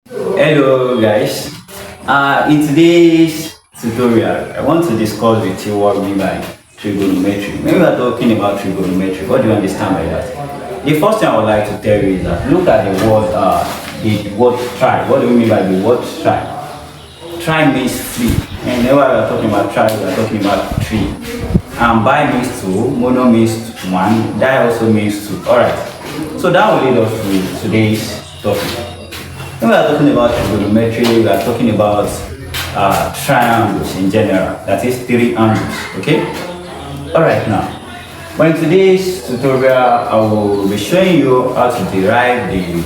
Hello guys, in today's tutorial I want to discuss with you what we mean by trigonometry. When we are talking about trigonometry, what do you understand by that? The first thing I would like to tell you is that look at the word tri. What do we mean by the word tri? Tri means three, and whenever we are talking about tri, we are talking about three. Bi means two, mono means one, di also means two. Alright, so that will lead us to today's topic. When we are talking about trigonometry, we are talking about triangles in general, that is three angles, okay? Alright, now, but in today's tutorial, I will be showing you how to derive the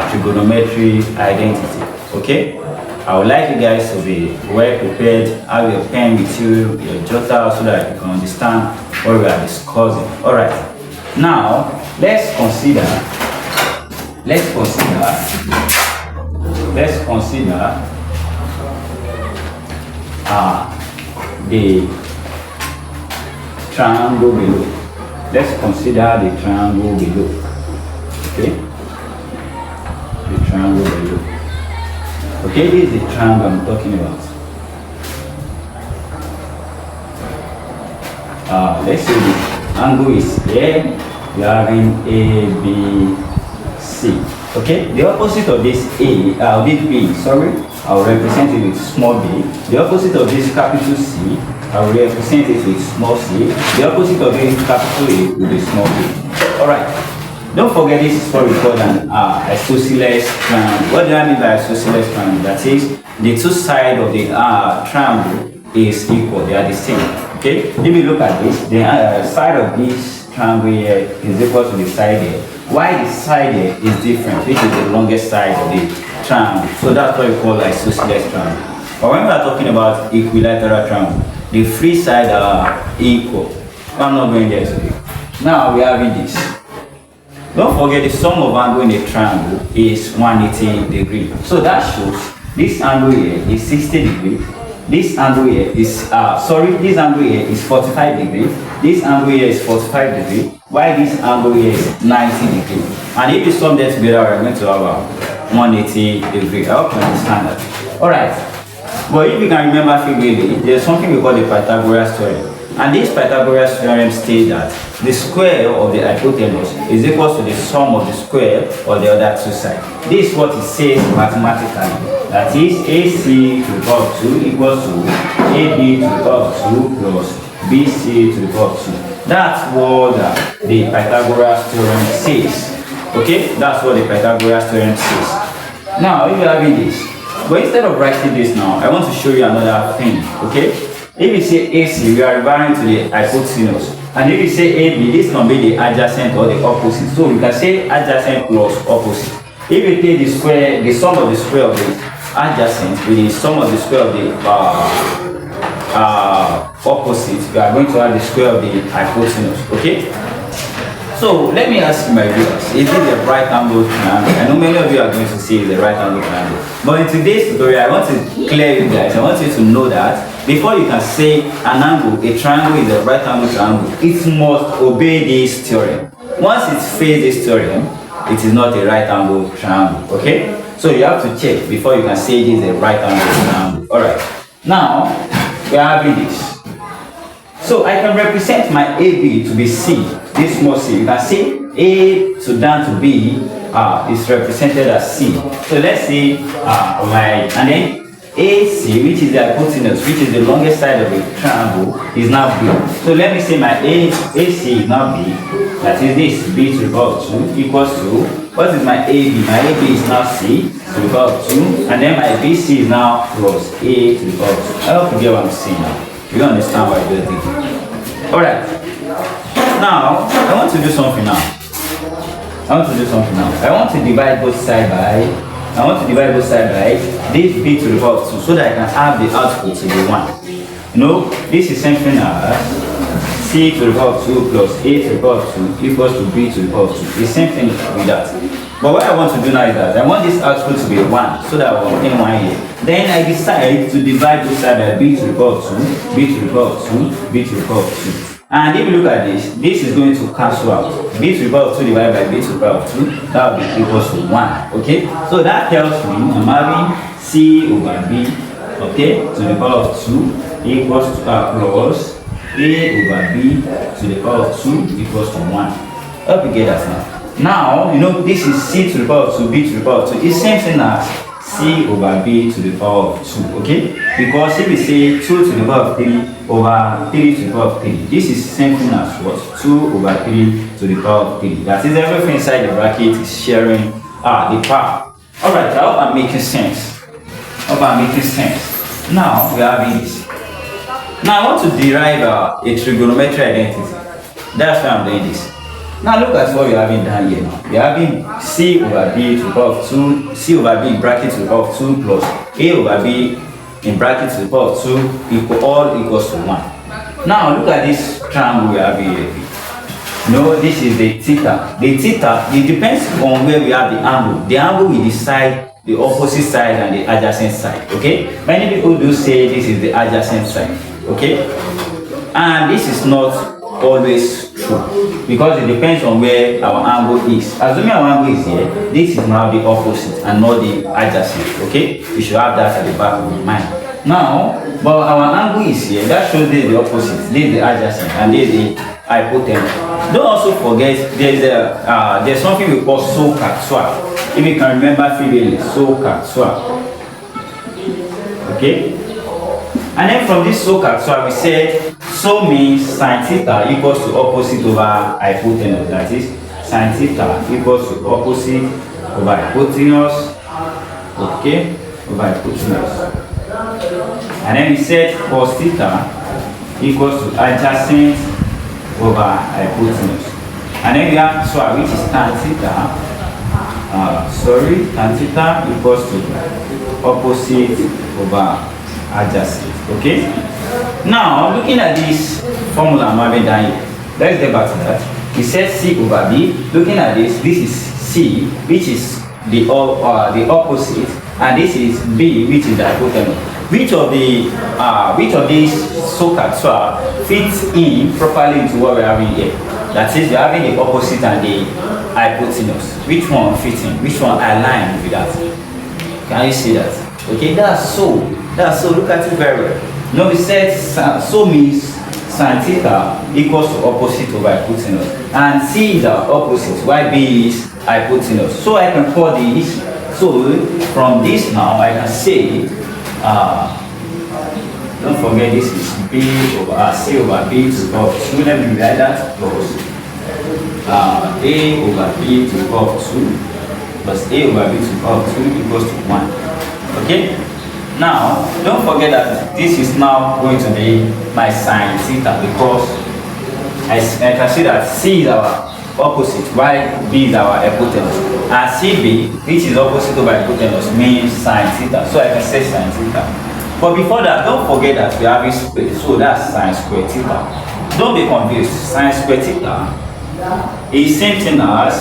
trigonometry identity, okay? I would like you guys to be well prepared, have your pen with you, your jotter, so that you can understand what we are discussing. Alright, now, let's consider the triangle below. Let's consider the triangle below. Okay? The triangle below. Okay, this is the triangle I'm talking about. Let's say the angle is A, we are having A, B, C. Okay, the opposite of this B, I will represent it with small b. The opposite of this capital C, I will represent it with small c. The opposite of this capital A will be small b. Alright, don't forget this is what we call an isosceles triangle. What do I mean by isosceles triangle? That is, the two sides of the triangle is equal, they are the same. Okay, if you look at this, the side of this triangle here is equal to the side here. Why the side here is different, which is the longest side of the triangle. So that's what we call isosceles triangle. But when we are talking about equilateral triangle, the three sides are equal. I'm not going there today. Now we are having this. Don't forget the sum of angle in a triangle is 180 degrees. So that shows this angle here is 60 degrees. This angle here is this angle here is 45 degrees. This angle here is 45 degrees. While this angle here is 90 degrees. And if you sum them together, we are going to have 180 degrees. I hope you understand that. Alright. But if you can remember vividly, there's something we call the Pythagoras Theorem. And this Pythagoras Theorem states that the square of the hypotenuse is equal to the sum of the square of the other two sides. This is what it says mathematically. That is, AC to the power 2 equals to AB to the power 2 plus BC to the power 2. That's what the Pythagoras Theorem says. Okay, that's what the Pythagoras Theorem says. Now, if you're having this, but instead of writing this now, I want to show you another thing. Okay, if you say AC, we are referring to the hypotenuse. And if you say AB, this can be the adjacent or the opposite. So we can say adjacent plus opposite. If you take the square, the sum of the square of the adjacent with the sum of the square of the opposite, we are going to have the square of the hypotenuse. Okay? So let me ask you, my viewers, is it a right angle triangle? I know many of you are going to say it's a right angle triangle. But in today's tutorial, I want to clear you guys. I want you to know that before you can say an angle, a triangle is a right angle triangle, it must obey this theorem. Once it fails this theorem, it is not a right angle triangle. Okay? So you have to check before you can say this is a right angle triangle. Alright. Now, we are having this. So I can represent my AB to be C, this small c. You can see A to down to B is represented as C. So let's see and then AC, which is the hypotenuse, which is the longest side of the triangle, is now B. So let me say my AC is now B. That is this, B to the power 2 equals to, what is my AB? My AB is now C to the power 2, and then my BC is now plus A to the power 2. I hope you get what I'm saying now. You don't understand what you're doing. Alright. Now, I want to do something now. I want to divide both sides by this B to the power 2 so that I can have the output to be 1. You know, this is something as C to the power 2 plus A to the power 2 equals to B to the power 2. The same thing with that. But what I want to do now is that I want this output to be 1 so that I will obtain 1 here. Then I decide to divide both sides by B to the power 2, B to the power 2, B to the power 2. And if you look at this is going to cancel out. B to the power of 2 divided by B to the power of 2, that will be equals to 1. Okay, so that tells me I'm having C over B, okay, to the power of 2 equals to plus A over B to the power of 2 equals to 1. Hope you get that now. Now, you know, this is C to the power of 2, B to the power of 2. It's same thing as C over B to the power of 2, okay? Because if we say 2 to the power of 3 over 3 to the power of 3, this is same thing as what? 2 over 3 to the power of 3. That is, everything inside the bracket is sharing the power. Alright, I hope I'm making sense. Now, we are having this. Now, I want to derive a trigonometry identity. That's why I'm doing this. Now look at what we are having down here now. We are having C over B to the power of 2, C over B in bracket to the power of 2 plus A over B in bracket to the power of 2 all equals to 1. Now look at this triangle we are having here. No, this is the theta. The theta, it depends on where we have the angle. The angle will decide the opposite side and the adjacent side. Okay? Many people do say this is the adjacent side. Okay? And this is not always true because it depends on where our angle is. Assuming our angle is here, this is now the opposite and not the adjacent. Okay, you should have that at the back of your mind. Now, but our angle is here, that shows this is the opposite, this is the adjacent, and this is the hypotenuse. Don't also forget there's something we call SOHCAHTOA. If you can remember freely, SOHCAHTOA. Okay. And then from this SOHCAHTOA, we said so means sin theta equals to opposite over hypotenuse. That is, sin theta equals to opposite over hypotenuse. Okay, over hypotenuse. And then we said cos theta equals to adjacent over hypotenuse. And then we have SOHCAHTOA, which is tan theta. Tan theta equals to opposite over adjacent. Okay, now looking at this formula I'm having down here, let's get back to that. We said C over B. Looking at this is C, which is the opposite, and this is B, which is the hypotenuse. Which of these SOHCAHTOA fits in properly into what we're having here? That is, we're having the opposite and the hypotenuse. Which one fits in? Which one aligns with that? Can you see that? Okay, that's so. Look at it very well. Now we said so means sin theta equals to opposite over hypotenuse, and C is our opposite, while B is hypotenuse. So I can call this. So from this now I can say, don't forget this is B over C over B to the power of 2. Let me write that plus A over B to the power of 2 plus A over B to the power of 2 equals to 1. Okay. Now, don't forget that this is now going to be my sin theta because I can see that C is our opposite while B is our hypotenuse. And CB, which is opposite over hypotenuse, means sin theta. So I can say sin theta. But before that, don't forget that we have this square. So that's sin²θ. Don't be confused. Sin²θ is same thing as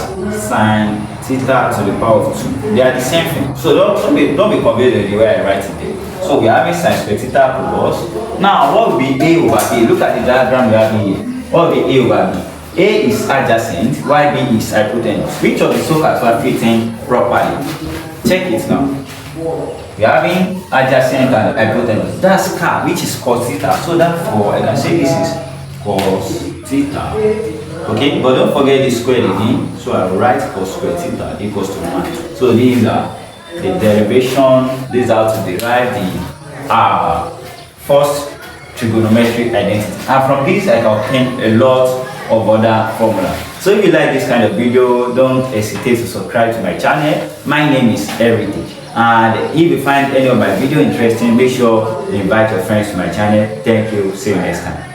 sin theta to the power of 2. They are the same thing. So don't be confused with the way I write it there. So we are having sin²θ plus. Now what will be A over B? Look at the diagram we have here. What will be A over B? A is adjacent, while B is hypotenuse. Which of the SOHCAHTOA fits in properly? Check it now. We are having adjacent and hypotenuse. That's which is cos²θ. So therefore I can say this is cos²θ. Okay, but don't forget the square again. So I will write cos² equals to 1. So these are the derivation. These are to derive the first trigonometric identity. And from this I can obtain a lot of other formulas. So if you like this kind of video, don't hesitate to subscribe to my channel. My name is Heritage. And if you find any of my video interesting, make sure you invite your friends to my channel. Thank you. See you next time.